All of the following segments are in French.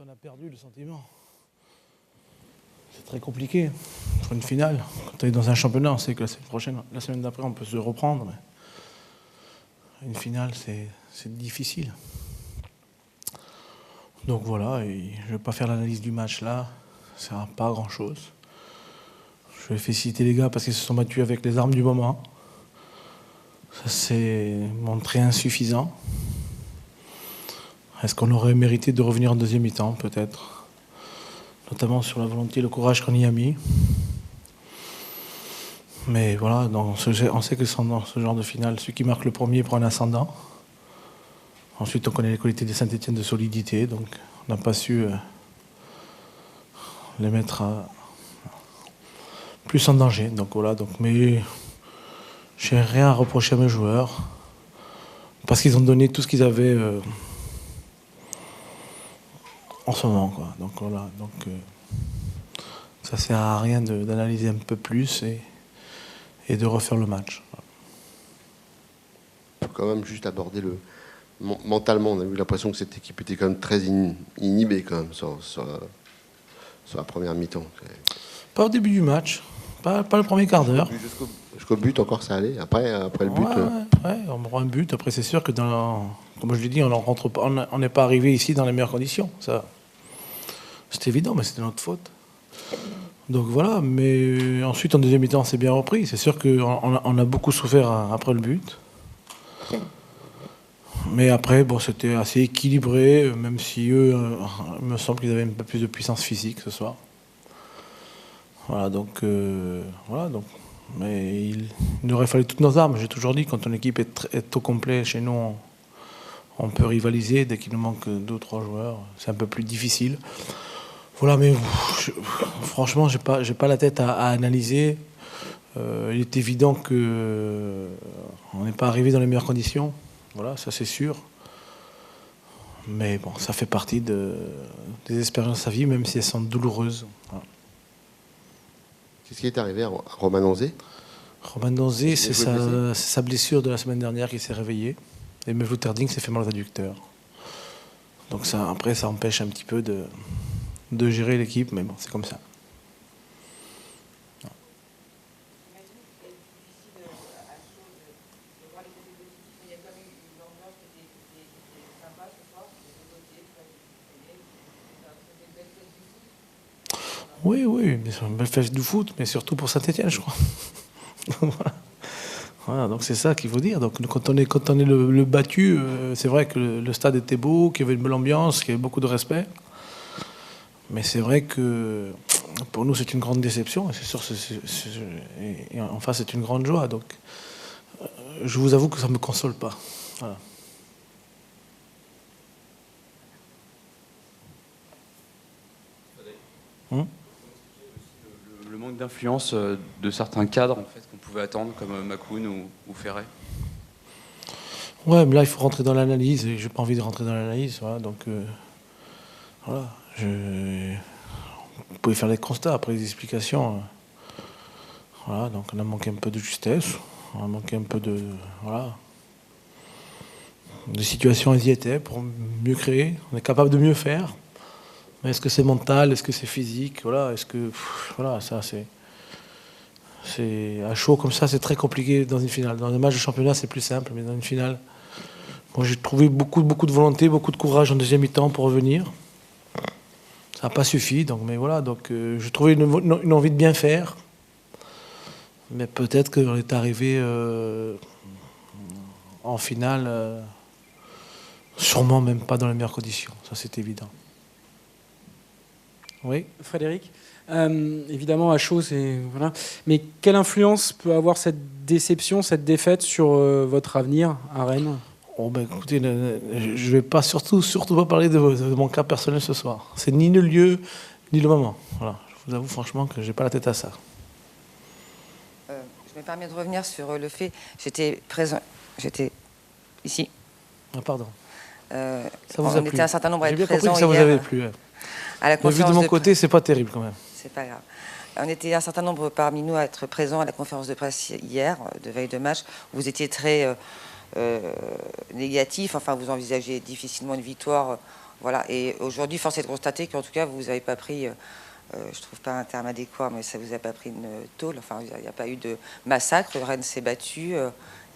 on a perdu le sentiment. C'est très compliqué pour une finale. Quand on est dans un championnat, on sait que la semaine d'après, on peut se reprendre. Mais une finale, c'est difficile. Donc voilà, et je ne vais pas faire l'analyse du match là. Ça ne sert à pas grand-chose. Je vais féliciter les gars parce qu'ils se sont battus avec les armes du moment. Ça s'est montré insuffisant. Est-ce qu'on aurait mérité de revenir en deuxième mi-temps, peut-être? Notamment sur la volonté et le courage qu'on y a mis. Mais voilà, on sait que dans ce genre de finale, celui qui marque le premier prend un ascendant. Ensuite, on connaît les qualités de Saint-Étienne de solidité, donc on n'a pas su les mettre plus en danger. Donc voilà, mais j'ai rien à reprocher à mes joueurs parce qu'ils ont donné tout ce qu'ils avaient en ce moment, quoi. Donc voilà, ça sert à rien d'analyser un peu plus et de refaire le match. Il faut quand même juste aborder mentalement, on a eu l'impression que cette équipe était quand même très inhibée quand même sur la première mi-temps. Pas au début du match, pas le premier quart d'heure. Jusqu'au but encore ça allait. Après le but. Ouais, on prend un but. Après c'est sûr que comme je l'ai dit, on n'est pas arrivé ici dans les meilleures conditions. Ça, c'est évident, mais c'était notre faute. Donc voilà, mais ensuite en deuxième mi-temps, on s'est bien repris. C'est sûr qu'on a beaucoup souffert après le but. Mais après, bon, c'était assez équilibré, même si eux, il me semble qu'ils avaient un peu plus de puissance physique ce soir. Voilà, donc, mais il aurait fallu toutes nos armes. J'ai toujours dit, quand une équipe est au complet, chez nous, on peut rivaliser. Dès qu'il nous manque 2 ou 3 joueurs, c'est un peu plus difficile. Voilà, mais franchement, j'ai pas la tête à analyser. Il est évident qu'on n'est pas arrivé dans les meilleures conditions. Voilà, ça c'est sûr. Mais bon, ça fait partie des expériences à vivre, même si elles sont douloureuses. Voilà. Qu'est-ce qui est arrivé à Romain Donzé? Romain Donzé, c'est sa blessure de la semaine dernière qui s'est réveillée. Et Mevlou-Terding s'est fait mal aux adducteurs. Donc après, ça empêche un petit peu de gérer l'équipe, mais bon, c'est comme ça. Oui, c'est une belle fête du foot, mais surtout pour Saint-Étienne, je crois. Voilà, donc c'est ça qu'il faut dire. Donc quand on est le battu, c'est vrai que le stade était beau, qu'il y avait une belle ambiance, qu'il y avait beaucoup de respect. Mais c'est vrai que pour nous, c'est une grande déception. Et c'est sûr, et en face, c'est une grande joie. Donc je vous avoue que ça ne me console pas. Voilà. Le manque d'influence de certains cadres en fait, qu'on pouvait attendre, comme Makoun ou Ferret. Ouais, mais là, il faut rentrer dans l'analyse, et je n'ai pas envie de rentrer dans l'analyse. Voilà, donc, voilà. Vous pouvez faire des constats après les explications. Voilà, donc on a manqué un peu de justesse, on a manqué un peu de. Voilà. De situations, elles y étaient pour mieux créer. On est capable de mieux faire. Mais est-ce que c'est mental? Est-ce que c'est physique? Voilà, est-ce que. Voilà, ça, c'est à chaud comme ça, c'est très compliqué dans une finale. Dans un match de championnat, c'est plus simple, mais dans une finale, bon, j'ai trouvé beaucoup de volonté, beaucoup de courage en deuxième mi-temps pour revenir. Ça n'a pas suffi, donc, mais voilà, donc j'ai trouvé une envie de bien faire. Mais peut-être qu'on est arrivé en finale, sûrement même pas dans les meilleures conditions, ça c'est évident. Oui. Frédéric, évidemment à chaud, voilà. Mais quelle influence peut avoir cette déception, cette défaite sur votre avenir à Rennes? Oh ben écoutez, je ne vais pas surtout pas parler de mon cas personnel ce soir. C'est ni le lieu ni le moment. Voilà. Je vous avoue franchement que j'ai pas la tête à ça. Je me permets de revenir sur le fait. J'étais ici. Ah pardon. Ça vous a plu. était un certain nombre à être présents. J'ai bien compris que ça vous avait plu. Ouais. À la mais vu de mon côté, c'est pas terrible quand même. C'est pas grave. On était un certain nombre parmi nous à être présents à la conférence de presse hier, de veille de match. Vous étiez très négatif. Enfin, vous envisagez difficilement une victoire Voilà. Et aujourd'hui, force est de constater qu'en tout cas, vous n'avez pas pris, je trouve pas un terme adéquat, mais ça vous a pas pris une tôle. Enfin, il n'y a pas eu de massacre. Rennes s'est battu.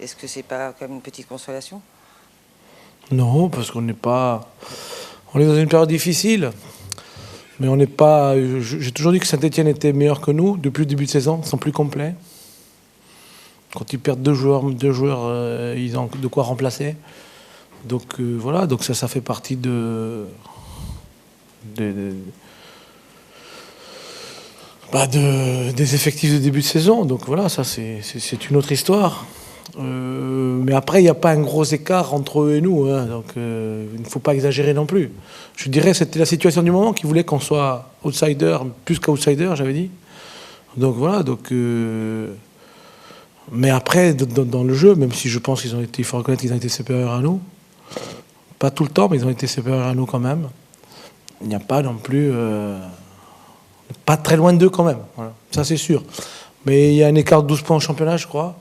Est-ce que c'est pas comme une petite consolation? Non, parce qu'on n'est pas... On est dans une période difficile. Mais on n'est pas... J'ai toujours dit que Saint-Etienne était meilleur que nous depuis le début de saison. Ils sont plus complets. Quand ils perdent deux joueurs, ils ont de quoi remplacer. Donc voilà, donc ça fait partie des effectifs de début de saison. Donc voilà, ça c'est une autre histoire. Mais après, il n'y a pas un gros écart entre eux et nous. Hein, donc il ne faut pas exagérer non plus. Je dirais que c'était la situation du moment qui voulait qu'on soit outsider, plus qu'outsider, j'avais dit. Donc voilà, mais après, dans le jeu, même si je pense il faut reconnaître qu'ils ont été supérieurs à nous. Pas tout le temps, mais ils ont été supérieurs à nous quand même. Il n'y a pas non plus... pas très loin d'eux quand même. Voilà. Ça, c'est sûr. Mais il y a un écart de 12 points au championnat, je crois.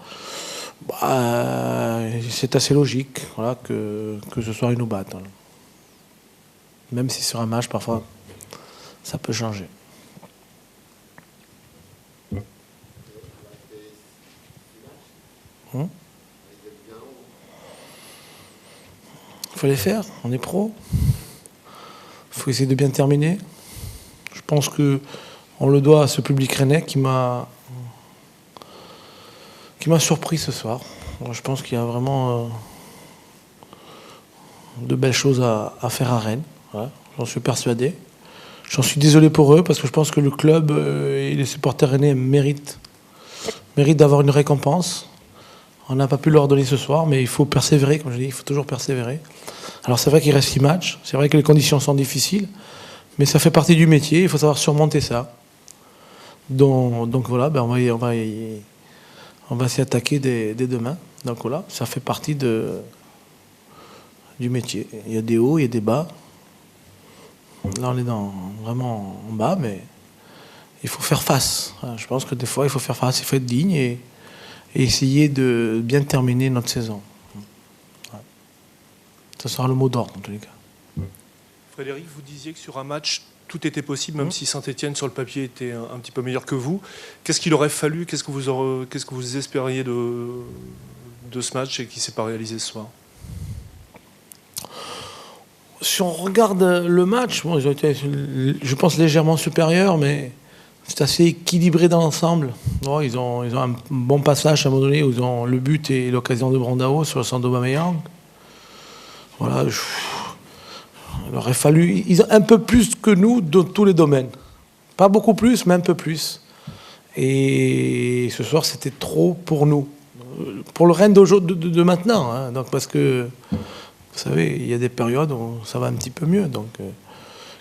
C'est assez logique voilà, que ce soir, ils nous battent. Voilà. Même si sur un match, parfois, ça peut changer. Il faut les faire, on est pro. Il faut essayer de bien terminer. Je pense qu'on le doit à ce public rennais qui m'a surpris ce soir. Je pense qu'il y a vraiment de belles choses à faire à Rennes. Voilà, j'en suis persuadé. J'en suis désolé pour eux parce que je pense que le club et les supporters rennais méritent d'avoir une récompense. On n'a pas pu leur donner ce soir, mais il faut persévérer, comme je dis, il faut toujours persévérer. Alors c'est vrai qu'il reste 6 matchs, c'est vrai que les conditions sont difficiles, mais ça fait partie du métier, il faut savoir surmonter ça. Donc voilà, on va s'y attaquer dès demain. Donc voilà, ça fait partie du métier. Il y a des hauts, il y a des bas. Là on est vraiment en bas, mais il faut faire face. Je pense que des fois il faut faire face, il faut être digne et essayer de bien terminer notre saison. Ça sera le mot d'ordre, en tous les cas. Frédéric, vous disiez que sur un match, tout était possible, même si Saint-Etienne, sur le papier, était un petit peu meilleur que vous. Qu'est-ce qu'il aurait fallu? Qu'est-ce que vous espériez de ce match et qui ne s'est pas réalisé ce soir? Si on regarde le match, bon, ils ont été, je pense, légèrement supérieurs, mais c'est assez équilibré dans l'ensemble. Bon, ils ont un bon passage à un moment donné où ils ont le but et l'occasion de Brandao sur le centre d'Aubameyang. Voilà, il aurait fallu... Ils ont un peu plus que nous dans tous les domaines. Pas beaucoup plus, mais un peu plus. Et ce soir, c'était trop pour nous. Pour le Rennes de maintenant. Hein, donc parce que, vous savez, il y a des périodes où ça va un petit peu mieux. Donc,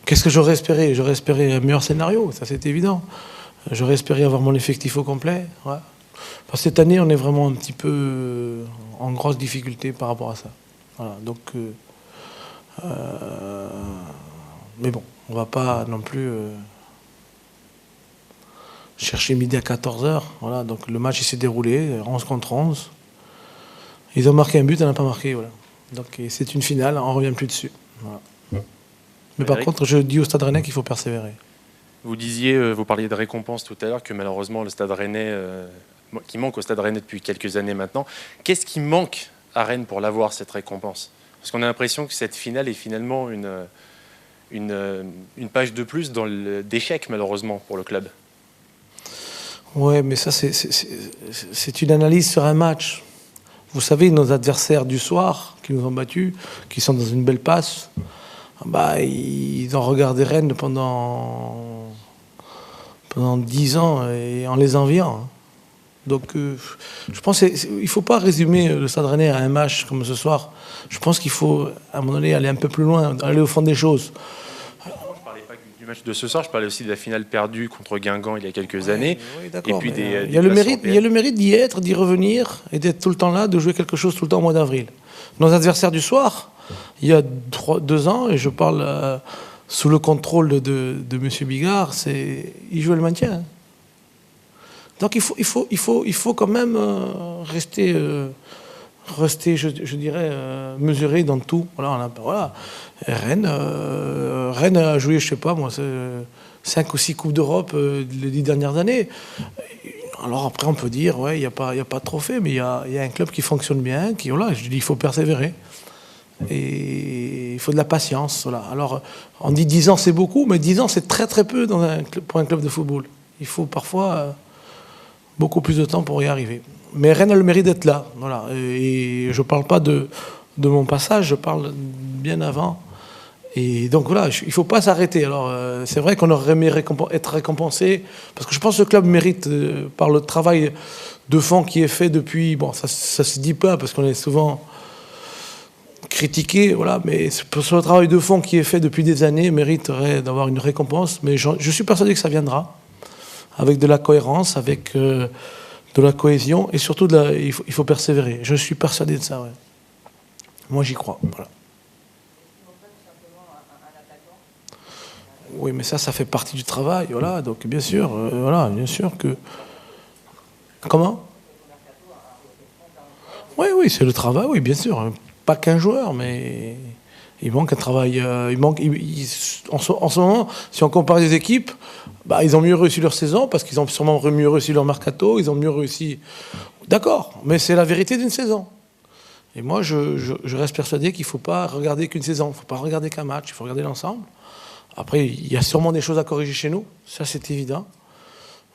qu'est-ce que j'aurais espéré? J'aurais espéré un meilleur scénario, ça c'est évident. J'aurais espéré avoir mon effectif au complet. Ouais. Parce que cette année, on est vraiment un petit peu en grosse difficulté par rapport à ça. Voilà, donc, mais bon, on ne va pas non plus chercher midi à 14h. Voilà, donc le match il s'est déroulé, 11 contre 11. Ils ont marqué un but, on n'a pas marqué. Voilà. Donc c'est une finale, on ne revient plus dessus. Voilà. Mais par contre, je dis au Stade Rennais qu'il faut persévérer. Vous parliez de récompense tout à l'heure, que malheureusement le Stade Rennais, qui manque au Stade Rennais depuis quelques années maintenant. Qu'est-ce qui manque à Rennes pour l'avoir, cette récompense? Parce qu'on a l'impression que cette finale est finalement une page de plus dans d'échec, malheureusement, pour le club. Ouais, mais ça, c'est une analyse sur un match. Vous savez, nos adversaires du soir, qui nous ont battus, qui sont dans une belle passe, ils ont regardé Rennes pendant 10 ans et en les enviant. Donc, je pense qu'il ne faut pas résumer le Stade Rennais à un match comme ce soir. Je pense qu'il faut, à un moment donné, aller un peu plus loin, aller au fond des choses. Je ne parlais pas du match de ce soir, je parlais aussi de la finale perdue contre Guingamp il y a quelques années. Oui, d'accord. Et puis Il y a le mérite d'y être, d'y revenir et d'être tout le temps là, de jouer quelque chose tout le temps au mois d'avril. Nos adversaires du soir, il y a 2 ans, et je parle sous le contrôle de M. Bigard, ils jouaient le maintien. Hein. Donc il faut quand même rester rester, je dirais, mesuré dans tout. Voilà. Rennes a joué, je sais pas moi, 5 ou 6 Coupes d'Europe les 10 dernières années. Alors après, on peut dire, ouais, il n'y a pas de trophée, mais il y a un club qui fonctionne bien, je dis, il faut persévérer. Et il faut de la patience. Voilà. Alors, on dit 10 ans, c'est beaucoup, mais 10 ans, c'est très très peu pour un club de football. Il faut parfois beaucoup plus de temps pour y arriver. Mais Rennes a le mérite d'être là. Voilà. Et je ne parle pas de mon passage, je parle bien avant. Et donc voilà, il ne faut pas s'arrêter. Alors, c'est vrai qu'on aurait aimé être récompensé, parce que je pense que le club mérite, par le travail de fond qui est fait depuis... Bon, ça ne se dit pas, parce qu'on est souvent critiqué, voilà, mais sur le travail de fond qui est fait depuis des années, mériterait d'avoir une récompense. Mais je suis persuadé que ça viendra, avec de la cohérence, avec de la cohésion, et surtout, il faut persévérer. Je suis persuadé de ça, ouais. Moi, j'y crois, voilà. Oui, mais ça fait partie du travail, voilà. Donc, bien sûr que... Comment ? Oui, c'est le travail, oui, bien sûr. Pas qu'un joueur, mais il manque un travail. En ce moment, si on compare les équipes, ils ont mieux réussi leur saison, parce qu'ils ont sûrement mieux réussi leur mercato, ils ont mieux réussi... D'accord, mais c'est la vérité d'une saison. Et moi, je reste persuadé qu'il ne faut pas regarder qu'une saison, il ne faut pas regarder qu'un match, il faut regarder l'ensemble. Après, il y a sûrement des choses à corriger chez nous, ça c'est évident.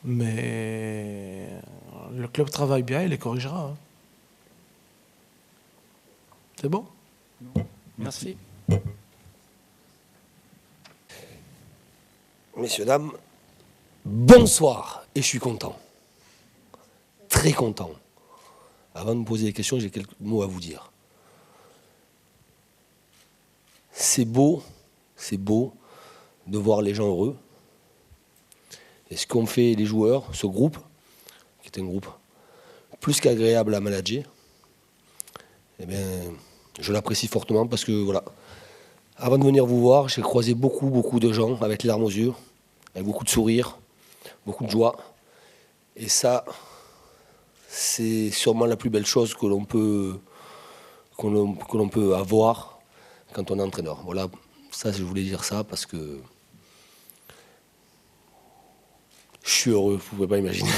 Mais le club travaille bien, il les corrigera. Hein. C'est bon ? Merci. Messieurs, dames, bonsoir. Et je suis content. Très content. Avant de me poser des questions, j'ai quelques mots à vous dire. C'est beau de voir les gens heureux. Et ce qu'ont fait les joueurs, ce groupe, qui est un groupe plus qu'agréable à manager, eh bien, je l'apprécie fortement parce que, voilà, avant de venir vous voir, j'ai croisé beaucoup de gens avec les larmes aux yeux, avec beaucoup de sourires, beaucoup de joie. Et ça, c'est sûrement la plus belle chose que l'on peut avoir quand on est entraîneur. Voilà, ça, je voulais dire ça parce que je suis heureux, vous ne pouvez pas imaginer.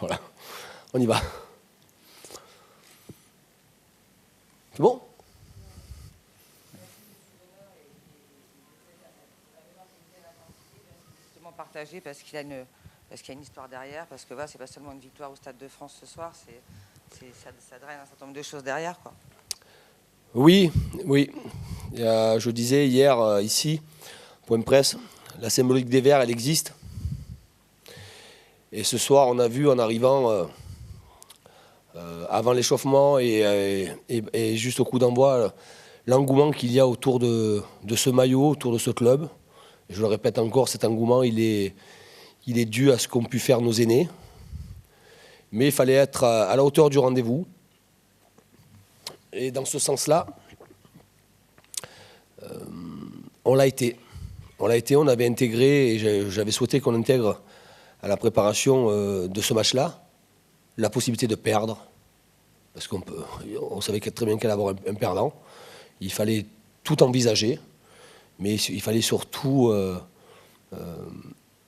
Voilà, on y va. C'est bon ? Justement partagé parce qu'il y a une histoire derrière, parce que c'est pas seulement une victoire au Stade de France ce soir, ça draine un certain nombre de choses derrière, quoi. Oui. Je disais hier, ici, point de presse, la symbolique des Verts, elle existe. Et ce soir, on a vu en arrivant, avant l'échauffement et juste au coup d'envoi, l'engouement qu'il y a autour de ce maillot, autour de ce club. Et je le répète encore, cet engouement, il est dû à ce qu'ont pu faire nos aînés. Mais il fallait être à la hauteur du rendez-vous. Et dans ce sens-là, on l'a été. On avait intégré, et j'avais souhaité qu'on intègre à la préparation de ce match-là la possibilité de perdre. Parce on savait très bien qu'il allait avoir un perdant. Il fallait tout envisager, mais il fallait surtout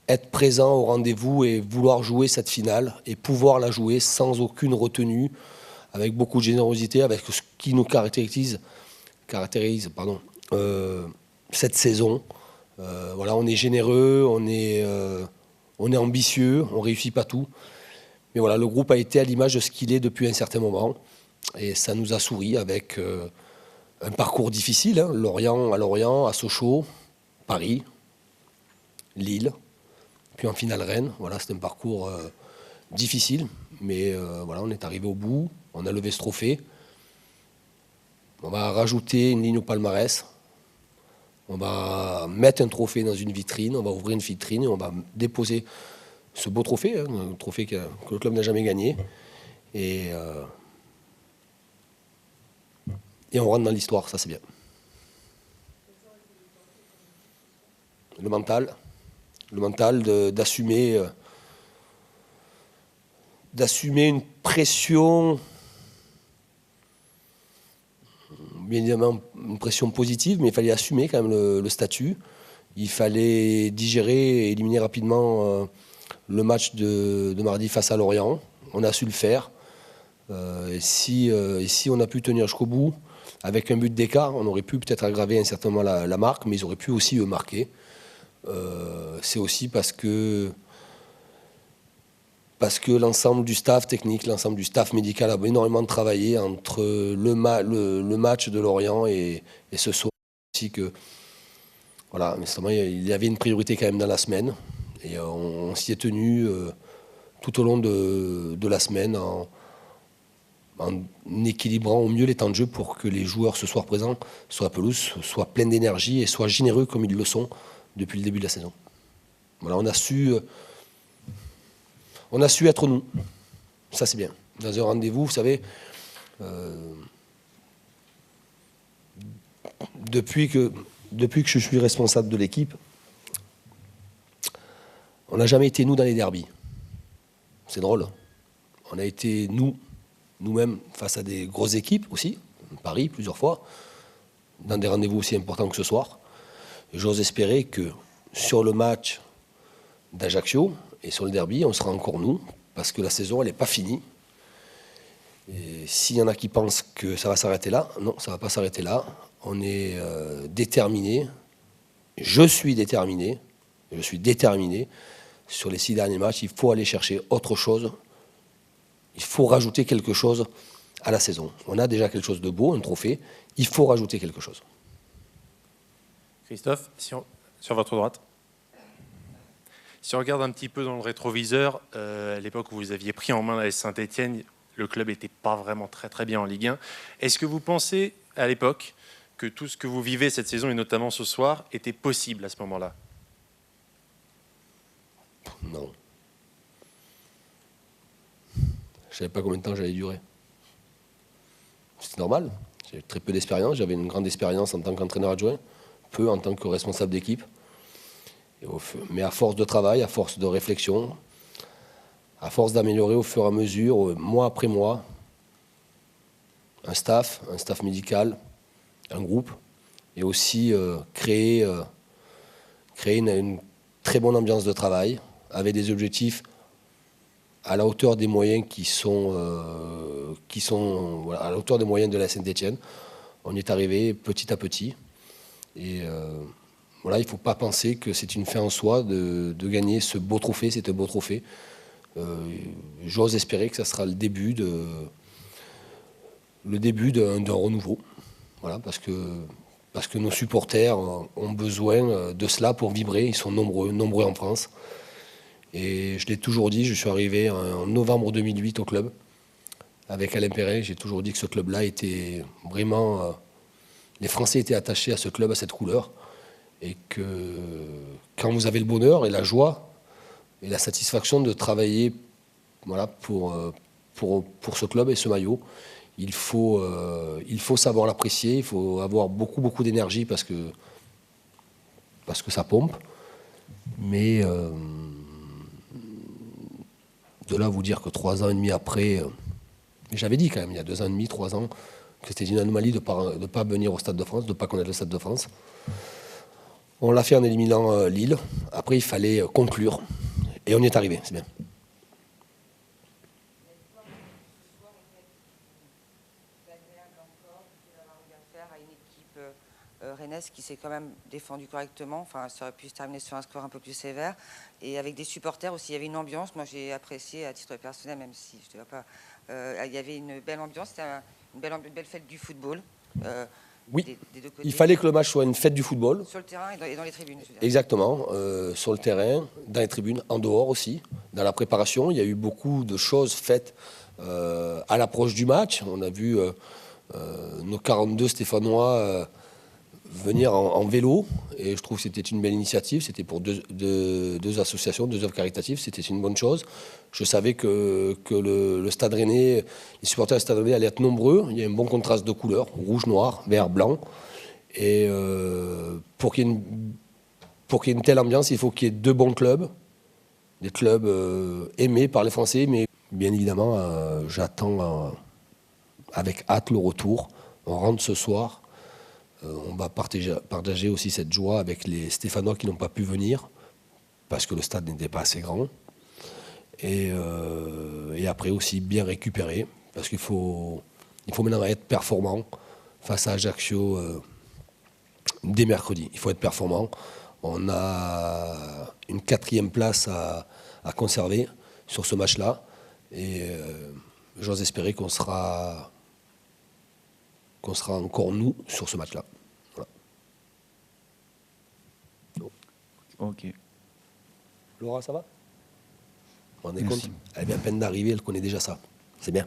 être présent au rendez-vous et vouloir jouer cette finale et pouvoir la jouer sans aucune retenue, avec beaucoup de générosité, avec ce qui nous caractérise cette saison. Voilà, on est généreux, on est ambitieux, on ne réussit pas tout. Mais voilà, le groupe a été à l'image de ce qu'il est depuis un certain moment. Et ça nous a souri avec un parcours difficile. Hein, Lorient, à Sochaux, Paris, Lille, puis en finale Rennes. Voilà, c'est un parcours difficile. Mais voilà, on est arrivé au bout. On a levé ce trophée. On va rajouter une ligne au palmarès. On va mettre un trophée dans une vitrine. On va ouvrir une vitrine et on va déposer ce beau trophée, hein, un trophée que le club n'a jamais gagné. Et on rentre dans l'histoire, ça c'est bien. Le mental d'assumer une pression bien évidemment une pression positive, mais il fallait assumer quand même le statut. Il fallait digérer et éliminer rapidement le match de mardi face à Lorient. On a su le faire. Et si on a pu tenir jusqu'au bout, avec un but d'écart, on aurait pu peut-être aggraver un certain moment la marque, mais ils auraient pu aussi marquer. C'est aussi parce que l'ensemble du staff technique, l'ensemble du staff médical a énormément travaillé entre le match de Lorient et ce soir aussi que voilà, mais il y avait une priorité quand même dans la semaine et on s'y est tenu tout au long de la semaine en équilibrant au mieux les temps de jeu pour que les joueurs ce soir présents soient à pelouse, soient pleins d'énergie et soient généreux comme ils le sont depuis le début de la saison. Voilà, on a su être nous. Ça, c'est bien. Dans un rendez-vous, vous savez, depuis que je suis responsable de l'équipe, on n'a jamais été nous dans les derbies. C'est drôle. On a été nous-mêmes face à des grosses équipes aussi, Paris plusieurs fois, dans des rendez-vous aussi importants que ce soir. J'ose espérer que sur le match d'Ajaccio et sur le derby, on sera encore nous, parce que la saison, elle n'est pas finie. Et s'il y en a qui pensent que ça va s'arrêter là, non, ça ne va pas s'arrêter là. On est déterminés. Je suis déterminé sur les 6 derniers matchs. Il faut aller chercher autre chose. Il faut rajouter quelque chose à la saison. On a déjà quelque chose de beau, un trophée. Il faut rajouter quelque chose. Christophe, sur votre droite. Si on regarde un petit peu dans le rétroviseur, à l'époque où vous aviez pris en main la Saint-Etienne, le club n'était pas vraiment très très bien en Ligue 1. Est-ce que vous pensez à l'époque que tout ce que vous vivez cette saison, et notamment ce soir, était possible à ce moment-là? Non. Je ne savais pas combien de temps j'allais durer. C'est normal. J'ai très peu d'expérience. J'avais une grande expérience en tant qu'entraîneur adjoint, peu en tant que responsable d'équipe. Mais à force de travail, à force de réflexion, à force d'améliorer au fur et à mesure, mois après mois, un staff médical, un groupe, et aussi créer une très bonne ambiance de travail, avec des objectifs à la hauteur des moyens qui sont voilà, à la hauteur des moyens de la Saint-Etienne. On y est arrivé petit à petit. Et voilà, il ne faut pas penser que c'est une fin en soi de gagner ce beau trophée. C'est un beau trophée. J'ose espérer que ça sera le début d'un renouveau. Voilà, parce que nos supporters ont besoin de cela pour vibrer. Ils sont nombreux en France. Et je l'ai toujours dit, je suis arrivé en novembre 2008 au club avec Alain Perret. J'ai toujours dit que ce club-là était vraiment... les Français étaient attachés à ce club, à cette couleur. Et que quand vous avez le bonheur et la joie et la satisfaction de travailler voilà, pour ce club et ce maillot, il faut savoir l'apprécier, il faut avoir beaucoup d'énergie parce que ça pompe. Mais de là à vous dire que 3 ans et demi après, j'avais dit quand même il y a 2 ans et demi, 3 ans, que c'était une anomalie de ne pas venir au Stade de France, de ne pas connaître le Stade de France. On l'a fait en éliminant Lille. Après, il fallait conclure. Et on y est arrivé, c'est bien. Rennes qui s'est quand même défendu correctement. Enfin, ça aurait pu se terminer sur un score un peu plus sévère. Et avec des supporters aussi, il y avait une ambiance. Moi, j'ai apprécié à titre personnel, même si je ne te vois pas. Il y avait une belle ambiance. C'était une belle fête du football. Oui, des deux côtés. Il fallait que le match soit une fête du football. Sur le terrain et dans les tribunes. Je veux dire. Exactement, sur le terrain, dans les tribunes, en dehors aussi. Dans la préparation, il y a eu beaucoup de choses faites à l'approche du match. On a vu nos 42 Stéphanois venir en vélo, et je trouve que c'était une belle initiative. C'était pour deux associations, 2 œuvres caritatives, c'était une bonne chose. Je savais que le Stade Rennais, les supporters du Stade Rennais allaient être nombreux. Il y a un bon contraste de couleurs, rouge, noir, vert, blanc. Et pour qu'il y ait une telle ambiance, il faut qu'il y ait 2 bons clubs, des clubs aimés par les Français. Mais bien évidemment, j'attends avec hâte le retour on rentre ce soir. On va partager aussi cette joie avec les Stéphanois qui n'ont pas pu venir parce que le stade n'était pas assez grand. Et après aussi bien récupérer parce qu'il faut maintenant être performant face à Ajaccio dès mercredi. Il faut être performant. On a une 4e place à conserver sur ce match-là. Et j'ose espérer qu'on sera encore nous sur ce match-là. Voilà. Ok. Laura, ça va? On est compte. Elle vient à peine d'arriver, elle connaît déjà ça. C'est bien.